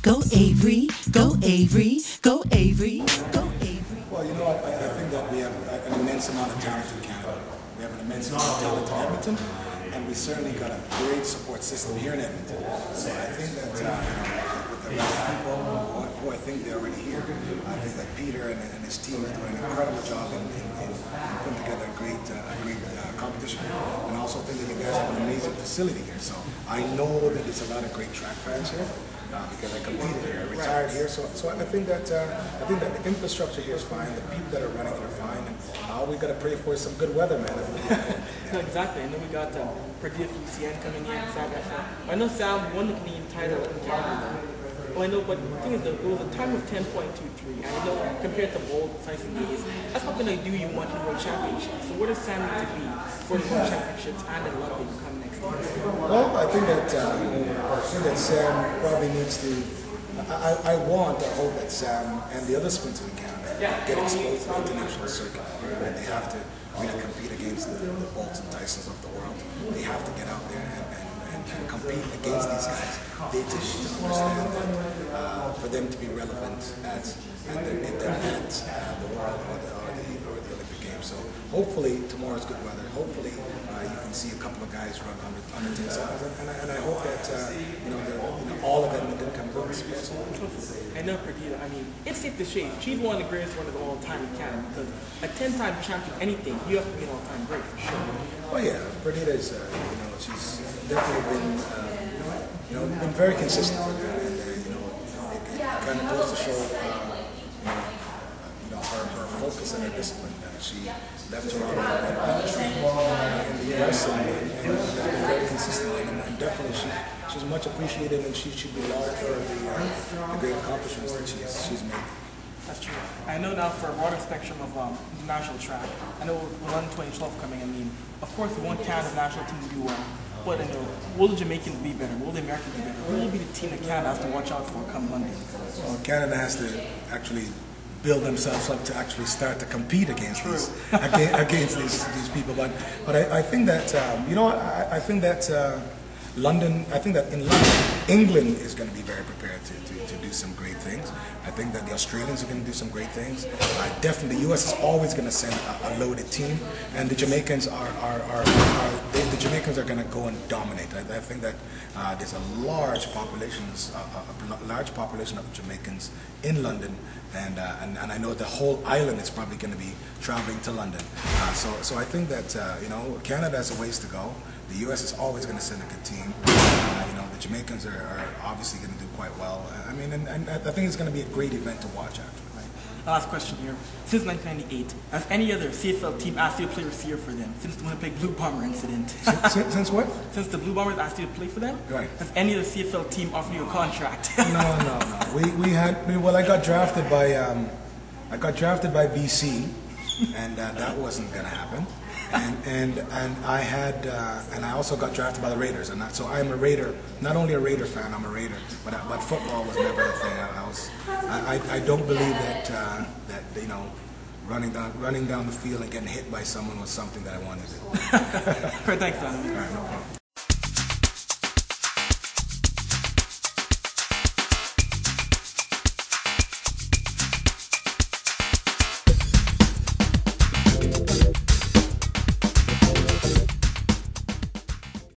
Go Avry, go Avry, go Avry, go Avry. Well, you know, I think that we have an immense amount of talent in Canada. We have an immense amount of talent in Edmonton, and we certainly got a great support system here in Edmonton. So I think that, with the right people who I think they're already here, I think that Peter and his team are doing an incredible job in putting together a great competition. And I also think that you guys have an amazing facility here. So I know that there's a lot of great track fans here. Because I competed here, I retired here, so I think that the infrastructure here is fine. The people that are running it are fine, and all we got to pray for is some good weather, man. No, exactly. I know we got Purdue from CN coming in. I know Sam won the Canadian title in Canada. Well, I know, but the thing is, it was a time of 10.23. I know compared to bold Tyson days, that's not going to do you much in World Championships. So what does Sam need to be for the World Championships and the Olympics come next year? Well, I think that Sam probably needs to. I want to hope that Sam and the other sprinters in Canada get exposed to the international circuit, and they have to really compete against the Bolts and Tysons of the world. They have to get out there and compete against these guys. They just need to understand that for them to be relevant at the world or the Olympic Games. So hopefully tomorrow's good weather. Hopefully you can see a couple of guys run under 10 seconds, and I hope that all of Edmonton comes out and supports them. I know Perdita. I mean, it's safe to say she's one of the greatest runners of all time in Canada, because a 10-time champion, anything, you have to be an all-time great for sure. Oh yeah, Perdita is she's definitely been very consistent, and it kind of goes to show her focus and her discipline. She left Toronto and trained in the US and been very consistent, and definitely she's much appreciated, and she should be lauded for the great accomplishments that she's made. That's true. I know now for a broader spectrum of international track, I know with London 2012 coming, I mean, of course we want Canada's national team to do well, but I know, will the Jamaicans be better? Will the Americans be better? Who will be the team that Canada has to watch out for come Monday? Well, Canada has to actually build themselves up to actually start to compete against these people. But I think that I think that in London, England is going to be very prepared to do some great things. I think that the Australians are going to do some great things. Definitely, the US is always going to send a loaded team, and the Jamaicans are going to go and dominate. I think that there's a large population of Jamaicans in London, and I know the whole island is probably going to be traveling to London. So I think that Canada has a ways to go. The U.S. is always going to send a good team. The Jamaicans are obviously going to do quite well. I mean, and I think it's going to be a great event to watch, actually. Right. Last question here. Since 1998, has any other CFL team asked you to play receiver for them? Since the Winnipeg Blue Bomber incident. Since what? Since the Blue Bombers asked you to play for them? Right. Has any other CFL team offered you a contract? No. I got drafted by BC, and that wasn't going to happen. And I also got drafted by the Raiders, and so I'm a Raider. Not only a Raider fan, I'm a Raider. But football was never a thing. I don't believe that running down the field and getting hit by someone was something that I wanted to do. Thanks, Donovan. All right, no problem.